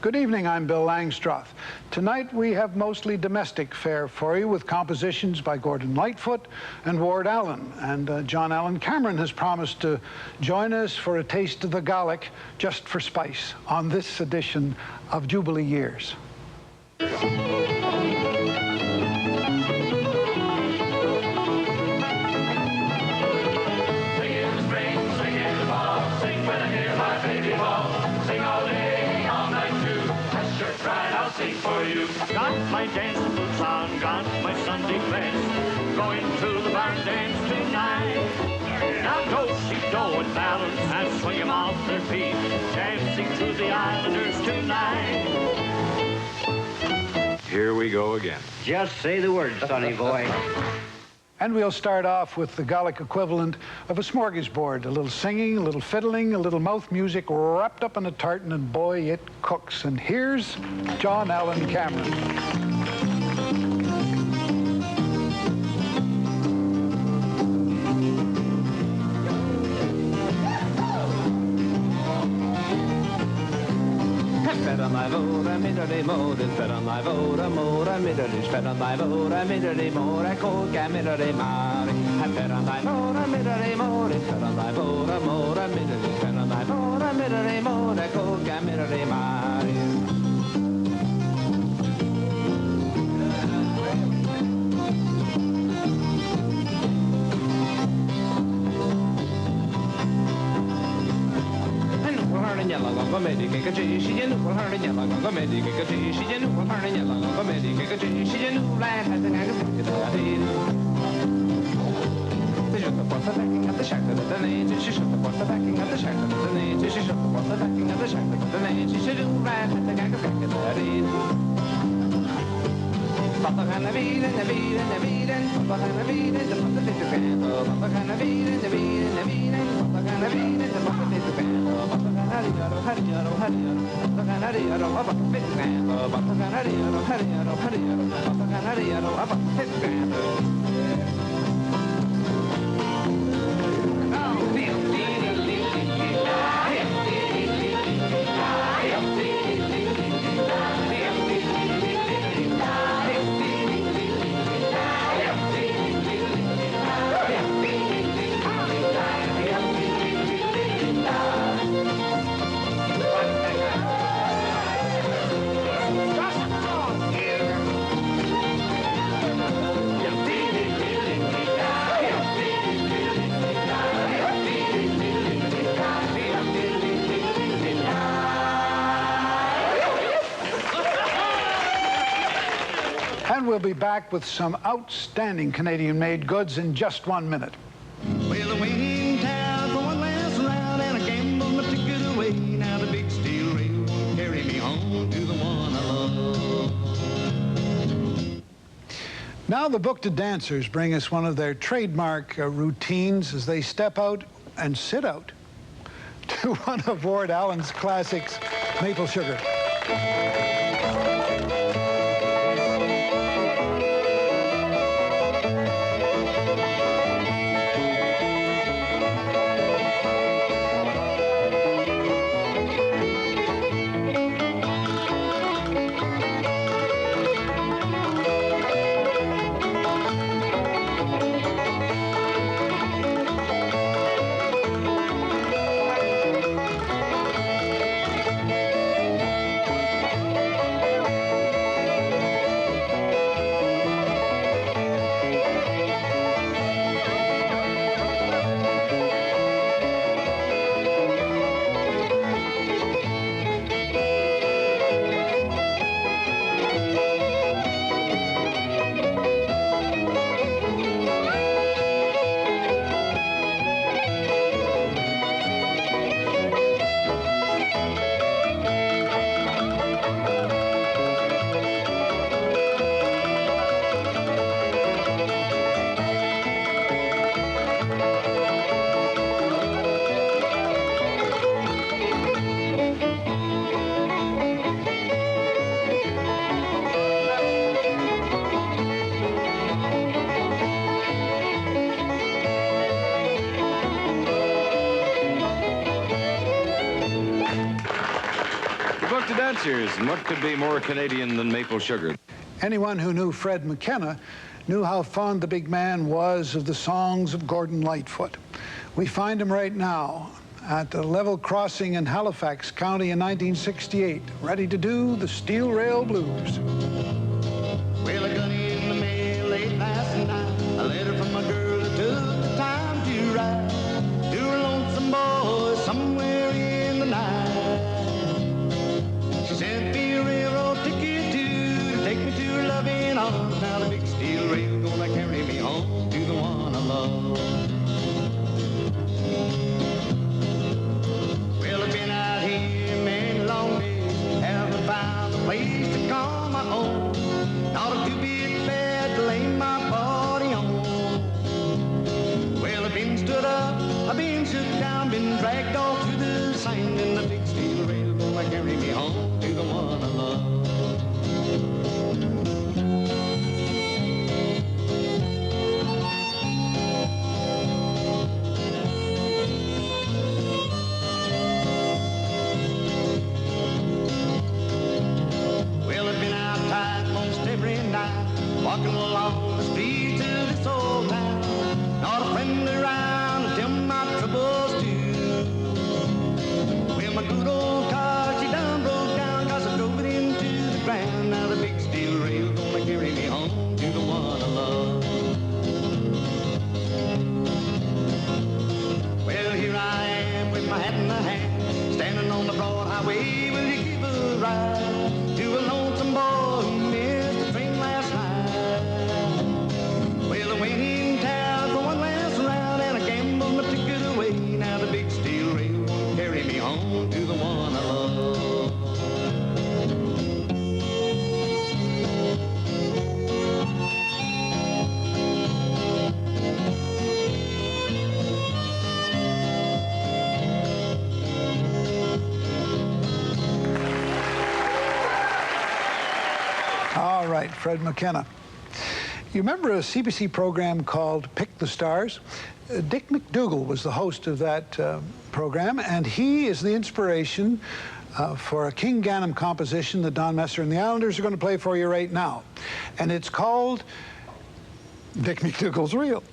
Good evening, I'm Bill Langstroth. Tonight we have mostly domestic fare for you with compositions by Gordon Lightfoot and Ward Allan. And John Allan Cameron has promised to join us for a taste of the Gaelic just for spice on this edition of Jubilee Years. Got my dancing boots on, got my Sunday best, going to the barn dance tonight. Now go see Doe and Fallon and swing 'em off their feet, dancing to the Islanders tonight. Here we go again. Just say the word, sonny boy. And we'll start off with the Gaelic equivalent of a smorgasbord. A little singing, a little fiddling, a little mouth music wrapped up in a tartan, and boy, it cooks. And here's John Allan Cameron. Fed on my vote, I made a mode, fed on my vote, a mode, I made a fed on my vote, I made a mode, I cook, I made a mari. I fed on my vote, I made a mode, fed on my vote, a mode, I made a fed on my vote, I made a mode, I cook, I made a mari. Comedy che ci si genu con her nyala comedy che ci si genu con her nyala comedy che ci si genu la ha da ga da di the shot the porta backing at the shack of the name she shot the porta backing at the shack of the name she shot the porta backing at the shack of the name she should do la ha da ga da di Papa kana vide na vide na vide Papa kana vide the papa de tu canto Papa kana vide na vide na vide Papa kana vide the papa de tu canto Papa kana riaro hariaro hariaro Papa kana riaro papa de tu canto Papa kana riaro hariaro hariaro Papa kana riaro papa de tu canto And we'll be back with some outstanding Canadian-made goods in just 1 minute. Well, I went in town for one last round and I gambled my ticket away. Now the big steel rail will carry me home to the one I love. Now the Book to Dancers bring us one of their trademark routines as they step out and sit out to one of Ward Allan's classics, Maple Sugar. answers. And what could be more Canadian than maple sugar? Anyone who knew Fred McKenna knew how fond the big man was of the songs of Gordon Lightfoot. We find him right now at the level crossing in Halifax County in 1968, ready to do the Steel Rail Blues. Well, I got in the mail late last night, a letter from a girl who took the time to write to a lonesome boy somewhere in the night. She sent me a railroad ticket to take me to her loving arms. Now the big steel rail gonna carry me home to the one I love. Well, I've been out here many long days, haven't found a place to call my own. Not a two-bit bed to lay my body on. Well, I've been stood up, I've been shook down, been dragged all through the sand, and the big steel rail gonna carry me home to the one I love. Walking along the streets of this old town, not a friend around to tell my troubles to. Well, my good old car, she done broke down, 'cause I drove it into the ground. Now the big steel rail gonna carry me home to the one I love. Well, here I am with my hat in my hand, standing on the broad highway. Will you give a ride to a lonesome boy who missed the train last night? Well, I went in town for one last round and I gambled my ticket away. Now the big steel rail will carry me home to the one I love. All right, Fred McKenna. You remember a CBC program called Pick the Stars? Dick McDougall was the host of that program, and he is the inspiration for a King Ganem composition that Don Messer and the Islanders are going to play for you right now. And it's called Dick McDougall's Reel.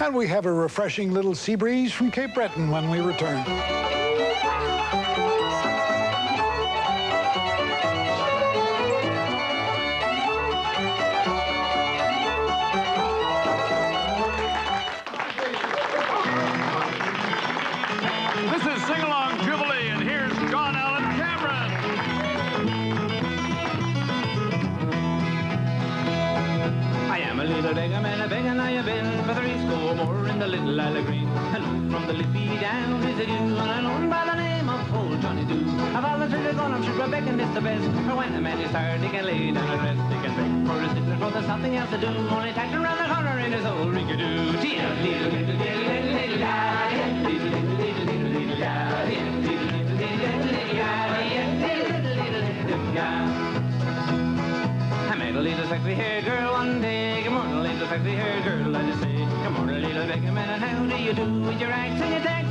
And we have a refreshing little sea breeze from Cape Breton when we return. This is Sing Along Jubilee, and here's John Allan Cameron. I am a little beggar man, a beggar I have been for 3 score more in the little Isle of Green. Hello from the lippy down is a dew, and I'm known by the name of old Johnny Doo. I've all the trigger gun, I'm sure Rebecca is the best. For when a man is tired, he can lay down and rest. He can beg for his little brother, something else to do. Only tacked around the corner in his old rinkadoo. I met a little sexy haired girl one day. Come on, little sexy haired girl, I just say. Come on, little beggar man, and how do you do with your accent, your tax?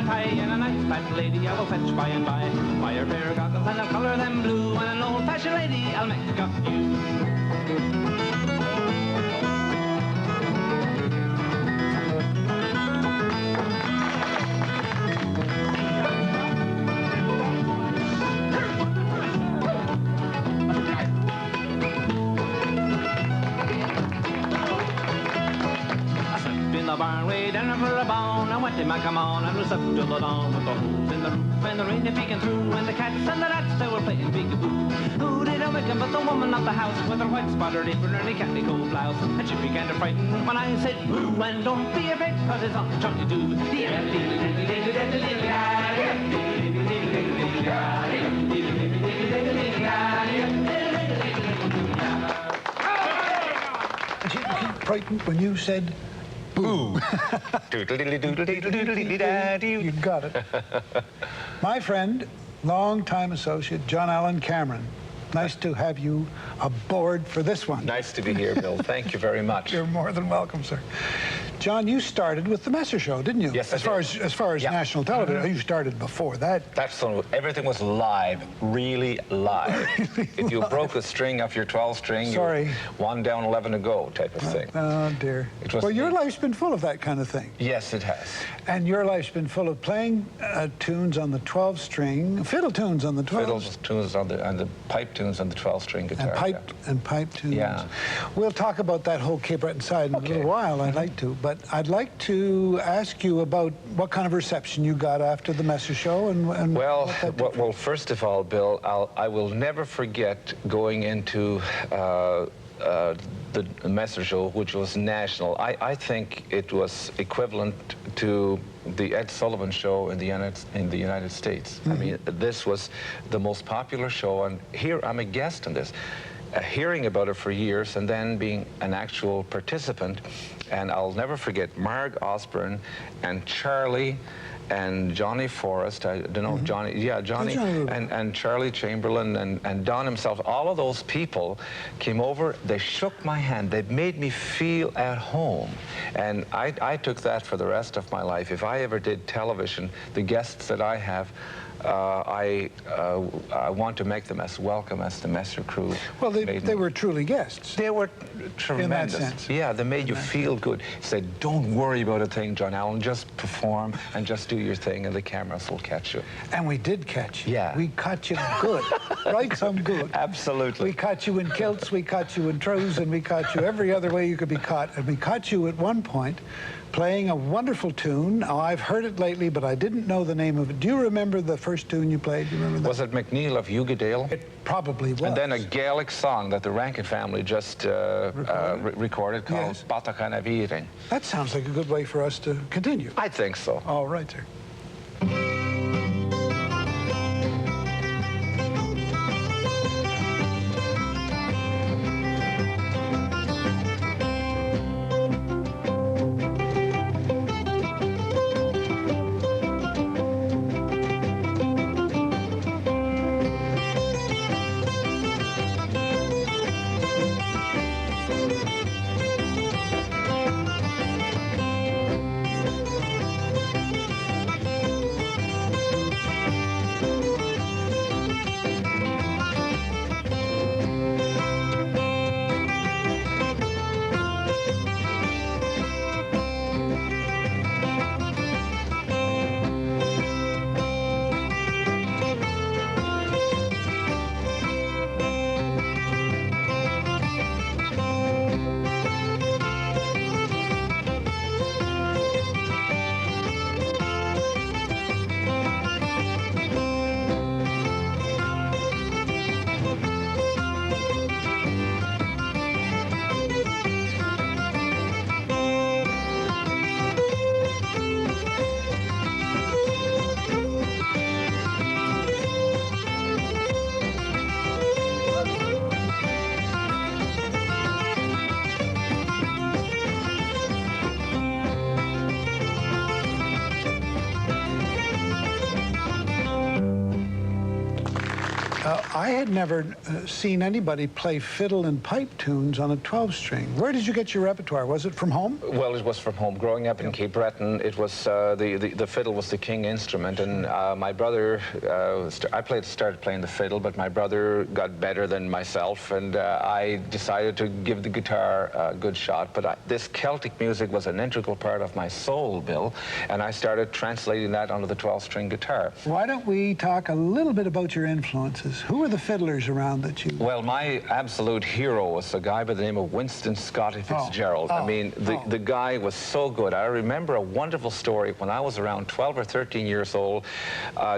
tie, and a nice fat lady I will fetch by and by. Buy her pair of goggles and I'll color them blue, and an old-fashioned lady I'll make of you. The barn way down for a bone. I went to my come on and was up till the dawn with the holes in the roof and the rain peeking through, and the cats and the rats they were playing peekaboo. Who did I waken but the woman of the house with her white spotted apron and a candy coat blouse, and she began to frighten when I said boo, and don't be afraid cause it's on Johnny Doo. Frightened when you said boo. You got it. My friend, longtime associate, John Allan Cameron. Nice to have you aboard for this one. Nice to be here, Bill. Thank you very much. You're more than welcome, sir. John, you started with the Messer Show, didn't you? Yes, I did. As far as Yeah. national television, you started before that. That's so, everything was live, really live. If you broke a string off your 12 string, Sorry. you were 1 down, 11 to go type of thing. Oh, dear. It was Well, your the- life's been full of that kind of thing. Yes, it has. And your life's been full of playing tunes on the 12-string, fiddle tunes on the 12 Fiddle tunes on the, and the pipe tunes on the 12-string guitar. and pipe tunes. Yeah. We'll talk about that whole Cape Breton side in a Okay. little while. I'd like to, but I'd like to ask you about what kind of reception you got after the Messer Show and Well, what that did for well, first of all, Bill, I will never forget going into the Messer Show, which was national. I think it was equivalent to the Ed Sullivan Show in the United States. I mean, this was the most popular show, and here I'm a guest in this. Hearing about it for years and then being an actual participant, and I'll never forget Marg Osborne and Charlie and Johnny Forrest, I don't know, Johnny, and Charlie Chamberlain and Don himself, all of those people came over, they shook my hand, they made me feel at home. And I took that for the rest of my life. If I ever did television, the guests that I have, I want to make them as welcome as the Messer crew. Well, made they me. were truly guests. They were tremendous. sense. Yeah, they made you feel good. Said, don't worry about a thing, John Allan. Just perform and just do your thing, and the cameras will catch you. And we did catch you. Yeah. We caught you good. Right, some good. Absolutely. We caught you in kilts, we caught you in trousers, and we caught you every other way you could be caught. And we caught you at one point playing a wonderful tune. Now, I've heard it lately, but I didn't know the name of it. Do you remember the first tune you played? Do you remember that? Was it McNeil of Ugadale? It probably was. And then a Gaelic song that the Rankin family just recorded called Yes. Batachana Viring. That sounds like a good way for us to continue. I think so. All right, sir. I had never seen anybody play fiddle and pipe tunes on a 12-string. Where did you get your repertoire? Was it from home? Well, it was from home. Growing up in Cape Breton, it was the fiddle was the king instrument, and my brother, I started playing the fiddle, but my brother got better than myself, and I decided to give the guitar a good shot. But this Celtic music was an integral part of my soul, Bill, and I started translating that onto the 12-string guitar. Why don't we talk a little bit about your influences? Who were the fiddlers around that you... Well, my absolute hero was a guy by the name of Winston Scotty Fitzgerald. I mean, the guy was so good. I remember a wonderful story when I was around 12 or 13 years old,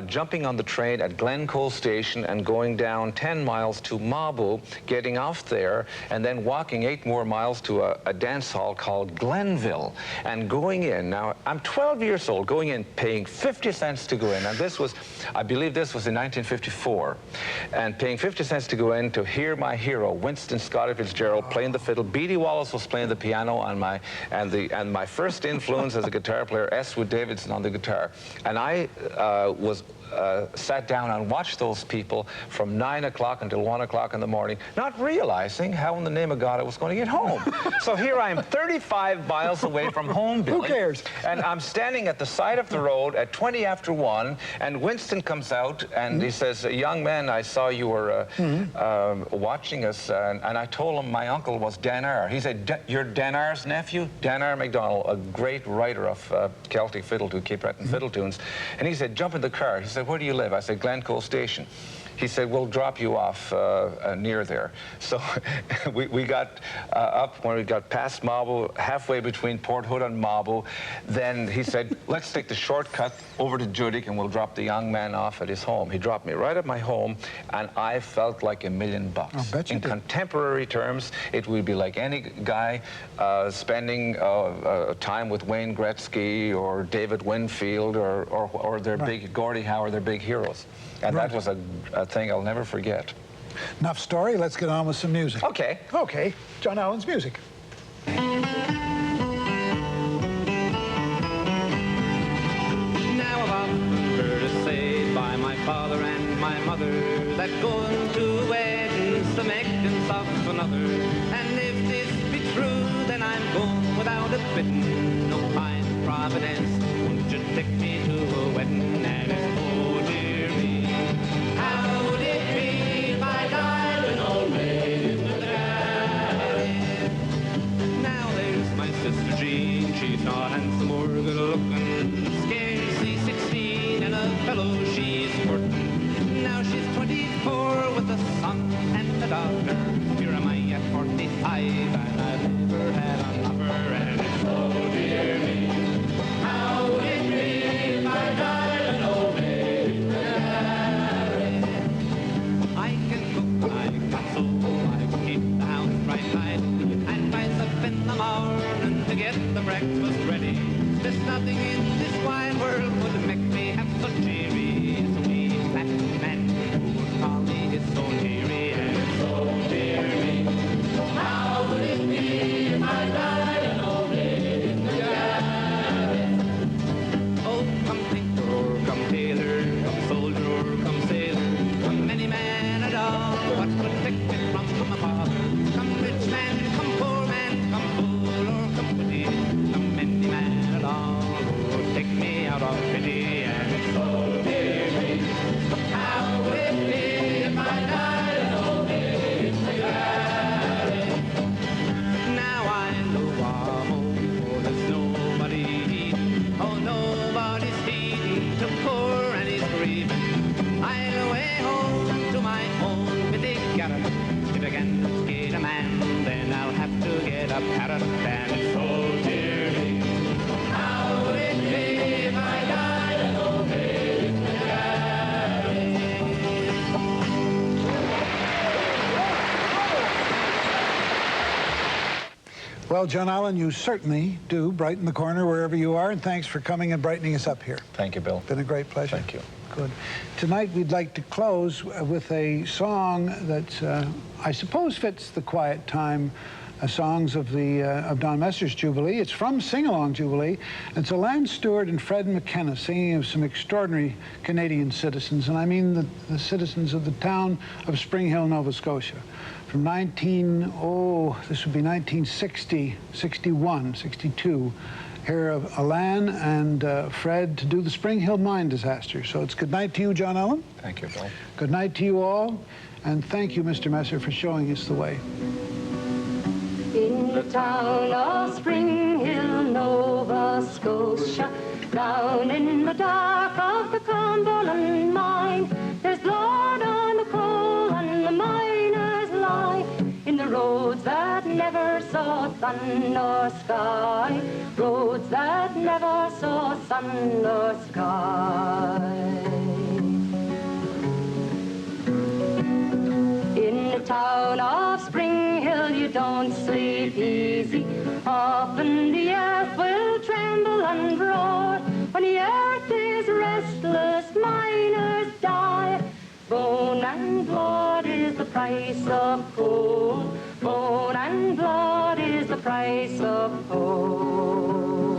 jumping on the train at Glencoe Station and going down 10 miles to Mabu, getting off there, and then walking 8 more miles to a dance hall called Glenville, and going in. Now, I'm 12 years old, going in, paying 50 cents to go in, and this was, I believe this was in 1954. And paying 50 cents to go in to hear my hero, Winston Scotty Fitzgerald, playing the fiddle. Beattie Wallace was playing the piano, and my first influence as a guitar player, S. Wood Davidson on the guitar. And I sat down and watched those people from 9 o'clock until 1 o'clock in the morning, not realizing how in the name of God I was going to get home. So here I am 35 miles away from home, Billy. Who cares? And I'm standing at the side of the road at 20 after 1, and Winston comes out and he says, "Young man, I saw you were watching us," and I told him my uncle was Danar. He said, "You're Danar's nephew?" Danar MacDonald, a great writer of Celtic fiddle to Cape Breton fiddle tunes. And he said, "Jump in the car." He said, "Where do you live?" I said, "Glencoe Station." He said, "We'll drop you off near there." So we got up when we got past Mabu, halfway between Port Hood and Mabu. Then he said, "Let's take the shortcut over to Judique and we'll drop the young man off at his home." He dropped me right at my home, and I felt like $1,000,000. I'll bet you in did. Contemporary terms, it would be like any guy spending time with Wayne Gretzky or David Winfield or their big Gordie Howe, their big heroes. And that was a thing I'll never forget. Enough story, let's get on with some music. Okay. Okay, John Allan's music. Now I've often heard it said by my father and my mother that going to a wedding's to make things off another. And if this be true, then I'm going without a bidding. No kind providence, won't you take me to a wedding? And it's, oh dear me, how would it be if I died an old maid in the garden? Now there's my sister Jean, she's not handsome or good looking, scarcely 16 and a fellow she's courting. Now she's 24 with a son and a daughter. Here am I at 45 and I've never had a lover. And it's, oh dear me, how would it be if I died an old maid in the garden? I can cook, I can sew, I can keep the house bright lighted, and rise up in the morning to get the breakfast ready. There's nothing in this wide world would make me half so cheery as a wee fat man who would call me his own dearie. And it's, oh dear me, how would it be if I died an old maid in the garden? Oh, come tinker or come tailor, come soldier or come sailor, come any man at all, what would take me from my father? Come rich man, come poor man, come fool or come witty, come any man at all who would take me out of pity. And it's, oh dear me, how would it be if I died an old maid in the garden? Now I know I'm home, oh, there's nobody heeding, oh, nobody's heeding to poor Annie's grieving. I'll away home to my own bitty garret. If I can't get a man, then I'll have to get a parrot. And it's, oh dear me, how would it be if I died an old maid in the garden? Well, John Allan, you certainly do brighten the corner wherever you are, and thanks for coming and brightening us up here. Thank you, Bill. Been a great pleasure. Thank you. Good. Tonight we'd like to close with a song that I suppose fits the quiet time songs of Don Messer's Jubilee. It's from Sing Along Jubilee. It's Allan Stewart and Fred McKenna singing of some extraordinary Canadian citizens, and I mean the citizens of the town of Spring Hill, Nova Scotia. From this would be 1960, 61, 62. Here of Allan and Fred to do the Spring Hill mine disaster. So it's good night to you, John Allan. Thank you, Bill. Good night to you all, and thank you, Mr. Messer, for showing us the way. In the town of Spring Hill, Nova Scotia, down in the dark of the Cumberland mine, there's blood on the coal and the miners lie in the roads that never saw sun nor sky, roads that never saw sun nor sky. In the town of Spring Hill you don't sleep easy, often the earth will tremble and roar. When the earth is restless, miners die. Bone and blood is the price of coal. Bone and blood is the price of coal.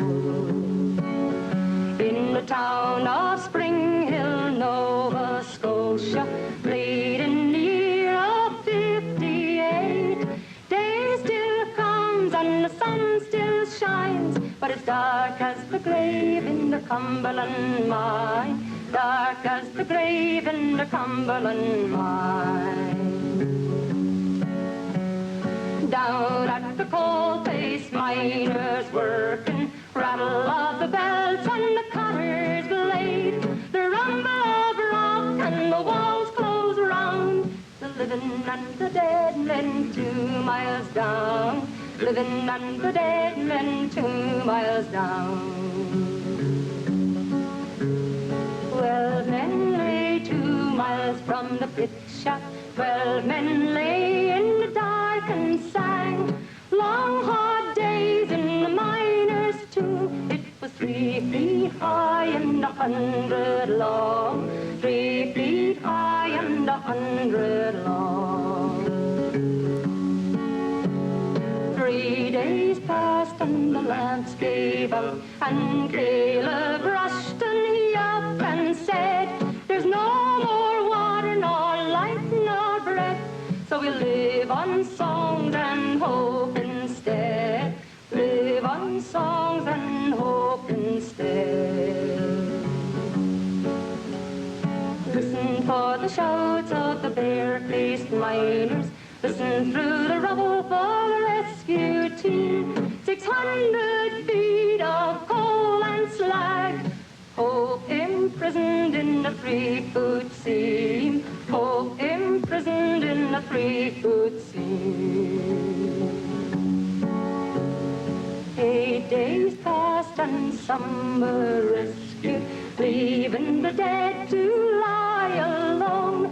In the town of Spring Hill, Nova Scotia, late in the year of 58, day still comes and the sun still shines, but it's dark as the grave in the Cumberland mine. Dark as the grave in the Cumberland mine. Down at the coal-face, miners working, rattle of the bells and the cutter's blade, the rumble of rock and the walls close round. The living and the dead men 2 miles down, living and the dead men 2 miles down. 12 men lay 2 miles from the pit shop. 12 men lay in the dark and sang long hard days in the miners too. It was 3 feet high and 100 long, 3 feet high and 100 long. 3 days passed and the lamps gave out, and Caleb rushed and he up and said, there's no more water nor light nor breath, so we'll live on songs and hope instead. Live on songs and hope instead. Listen for the shouts of the bare-faced miners, listen through the rubble for the rescue team. 600 feet of coal and slag, hope imprisoned in the 3-foot seam, hope imprisoned in the 3-foot seam. 8 days passed and some were rescued, leaving the dead to lie alone.